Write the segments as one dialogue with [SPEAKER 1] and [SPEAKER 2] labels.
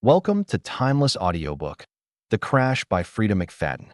[SPEAKER 1] Welcome to Timeless Audiobook, The Crash by Freida McFadden.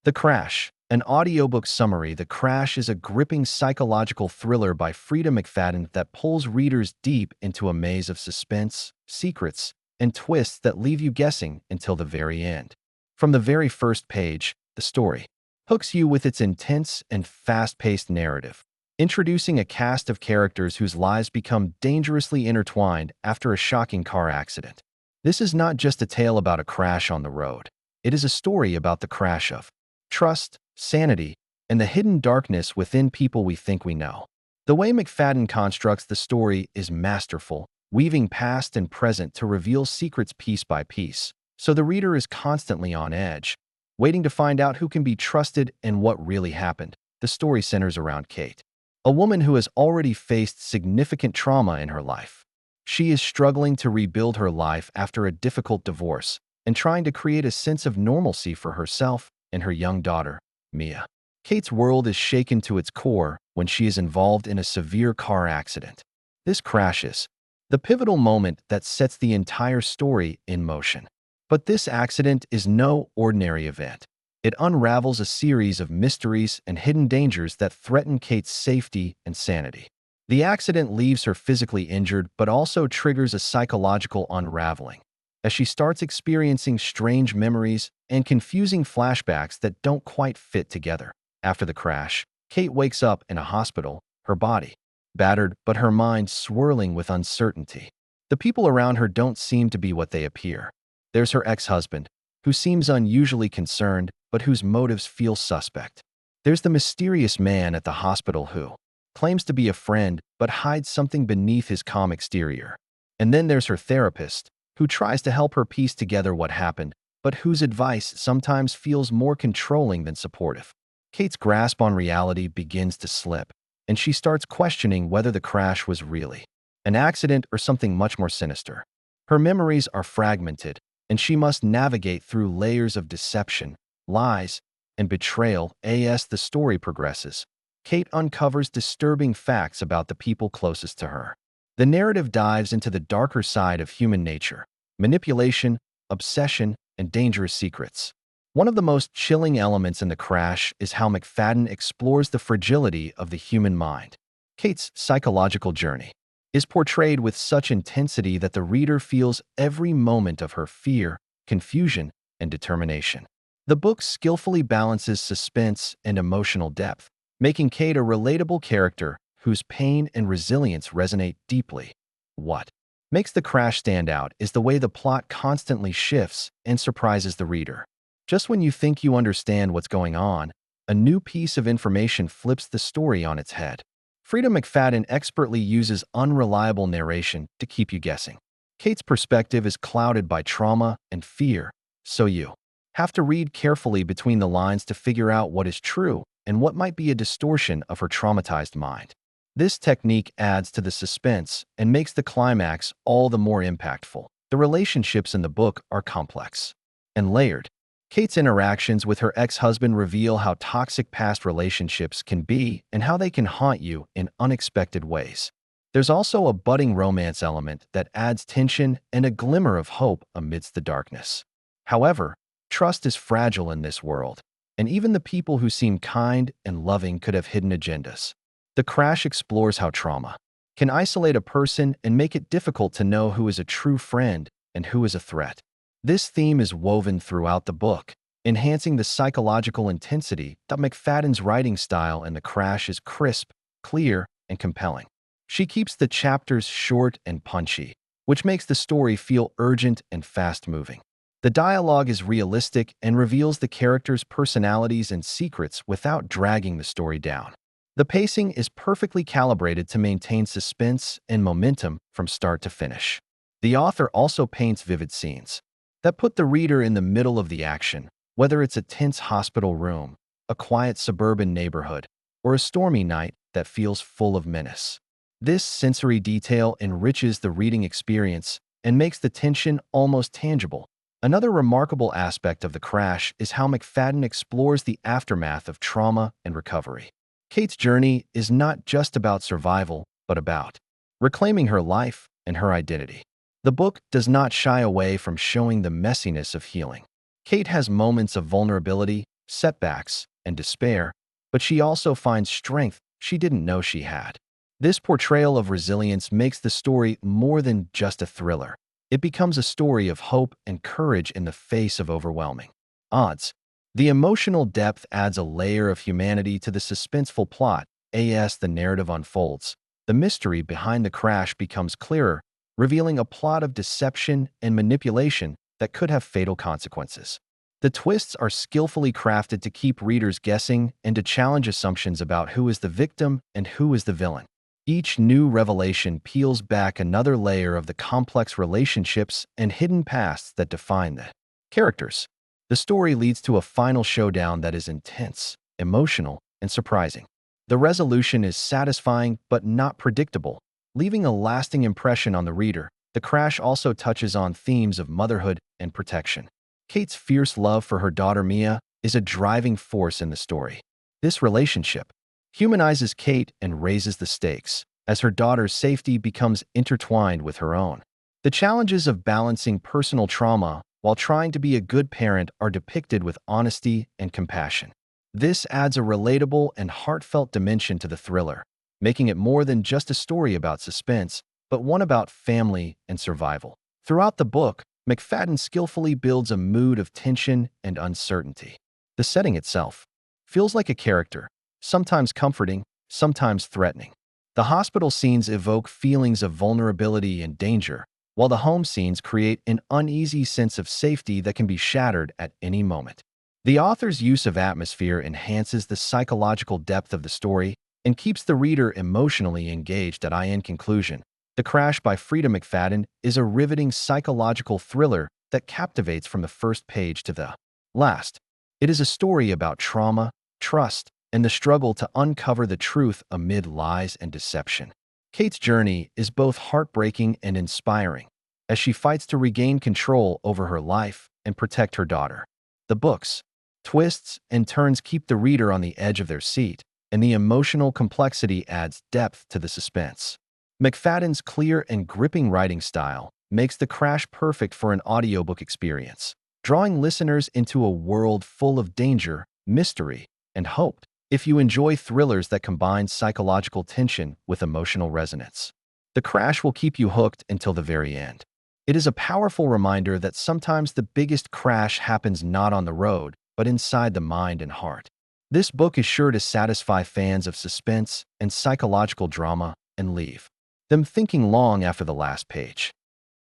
[SPEAKER 1] The Crash, an audiobook summary. The Crash is a gripping psychological thriller by Freida McFadden that pulls readers deep into a maze of suspense, secrets, and twists that leave you guessing until the very end. From the very first page, the story hooks you with its intense and fast-paced narrative, introducing a cast of characters whose lives become dangerously intertwined after a shocking car accident. This is not just a tale about a crash on the road. It is a story about the crash of trust, sanity, and the hidden darkness within people we think we know. The way McFadden constructs the story is masterful, weaving past and present to reveal secrets piece by piece, so the reader is constantly on edge, waiting to find out who can be trusted and what really happened. The story centers around Kate, a woman who has already faced significant trauma in her life. She is struggling to rebuild her life after a difficult divorce and trying to create a sense of normalcy for herself and her young daughter, Mia. Kate's world is shaken to its core when she is involved in a severe car accident. This crash is the pivotal moment that sets the entire story in motion. But this accident is no ordinary event. It unravels a series of mysteries and hidden dangers that threaten Kate's safety and sanity. The accident leaves her physically injured but also triggers a psychological unraveling, as she starts experiencing strange memories and confusing flashbacks that don't quite fit together. After the crash, Kate wakes up in a hospital, her body battered but her mind swirling with uncertainty. The people around her don't seem to be what they appear. There's her ex-husband, who seems unusually concerned but whose motives feel suspect. There's the mysterious man at the hospital who claims to be a friend but hides something beneath his calm exterior. And then there's her therapist, who tries to help her piece together what happened, but whose advice sometimes feels more controlling than supportive. Kate's grasp on reality begins to slip, and she starts questioning whether the crash was really an accident or something much more sinister. Her memories are fragmented, and she must navigate through layers of deception, lies, and betrayal. As the story progresses, Kate uncovers disturbing facts about the people closest to her. The narrative dives into the darker side of human nature: manipulation, obsession, and dangerous secrets. One of the most chilling elements in The Crash is how McFadden explores the fragility of the human mind. Kate's psychological journey is portrayed with such intensity that the reader feels every moment of her fear, confusion, and determination. The book skillfully balances suspense and emotional depth, making Kate a relatable character whose pain and resilience resonate deeply. What makes The Crash stand out is the way the plot constantly shifts and surprises the reader. Just when you think you understand what's going on, a new piece of information flips the story on its head. Freida McFadden expertly uses unreliable narration to keep you guessing. Kate's perspective is clouded by trauma and fear, so you have to read carefully between the lines to figure out what is true and what might be a distortion of her traumatized mind. This technique adds to the suspense and makes the climax all the more impactful. The relationships in the book are complex and layered. Kate's interactions with her ex-husband reveal how toxic past relationships can be and how they can haunt you in unexpected ways. There's also a budding romance element that adds tension and a glimmer of hope amidst the darkness. However, trust is fragile in this world, and even the people who seem kind and loving could have hidden agendas. The Crash explores how trauma can isolate a person and make it difficult to know who is a true friend and who is a threat. This theme is woven throughout the book, enhancing the psychological intensity. McFadden's writing style in The Crash is crisp, clear, and compelling. She keeps the chapters short and punchy, which makes the story feel urgent and fast-moving. The dialogue is realistic and reveals the characters' personalities and secrets without dragging the story down. The pacing is perfectly calibrated to maintain suspense and momentum from start to finish. The author also paints vivid scenes that put the reader in the middle of the action, whether it's a tense hospital room, a quiet suburban neighborhood, or a stormy night that feels full of menace. This sensory detail enriches the reading experience and makes the tension almost tangible. Another remarkable aspect of The Crash is how McFadden explores the aftermath of trauma and recovery. Kate's journey is not just about survival, but about reclaiming her life and her identity. The book does not shy away from showing the messiness of healing. Kate has moments of vulnerability, setbacks, and despair, but she also finds strength she didn't know she had. This portrayal of resilience makes the story more than just a thriller. It becomes a story of hope and courage in the face of overwhelming odds. The emotional depth adds a layer of humanity to the suspenseful plot. As the narrative unfolds, the mystery behind the crash becomes clearer, revealing a plot of deception and manipulation that could have fatal consequences. The twists are skillfully crafted to keep readers guessing and to challenge assumptions about who is the victim and who is the villain. Each new revelation peels back another layer of the complex relationships and hidden pasts that define the characters. The story leads to a final showdown that is intense, emotional, and surprising. The resolution is satisfying but not predictable, leaving a lasting impression on the reader. The crash also touches on themes of motherhood and protection. Kate's fierce love for her daughter Mia is a driving force in the story. This relationship humanizes Kate and raises the stakes as her daughter's safety becomes intertwined with her own. The challenges of balancing personal trauma while trying to be a good parent are depicted with honesty and compassion. This adds a relatable and heartfelt dimension to the thriller, making it more than just a story about suspense, but one about family and survival. Throughout the book, McFadden skillfully builds a mood of tension and uncertainty. The setting itself feels like a character, sometimes comforting, sometimes threatening. The hospital scenes evoke feelings of vulnerability and danger, while the home scenes create an uneasy sense of safety that can be shattered at any moment. The author's use of atmosphere enhances the psychological depth of the story and keeps the reader emotionally engaged. In conclusion, The Crash by Freida McFadden is a riveting psychological thriller that captivates from the first page to the last. It is a story about trauma, trust, and the struggle to uncover the truth amid lies and deception. Kate's journey is both heartbreaking and inspiring as she fights to regain control over her life and protect her daughter. The book's twists and turns keep the reader on the edge of their seat, and the emotional complexity adds depth to the suspense. McFadden's clear and gripping writing style makes The Crash perfect for an audiobook experience, drawing listeners into a world full of danger, mystery, and hope. If you enjoy thrillers that combine psychological tension with emotional resonance, The Crash will keep you hooked until the very end. It is a powerful reminder that sometimes the biggest crash happens not on the road, but inside the mind and heart. This book is sure to satisfy fans of suspense and psychological drama and leave them thinking long after the last page.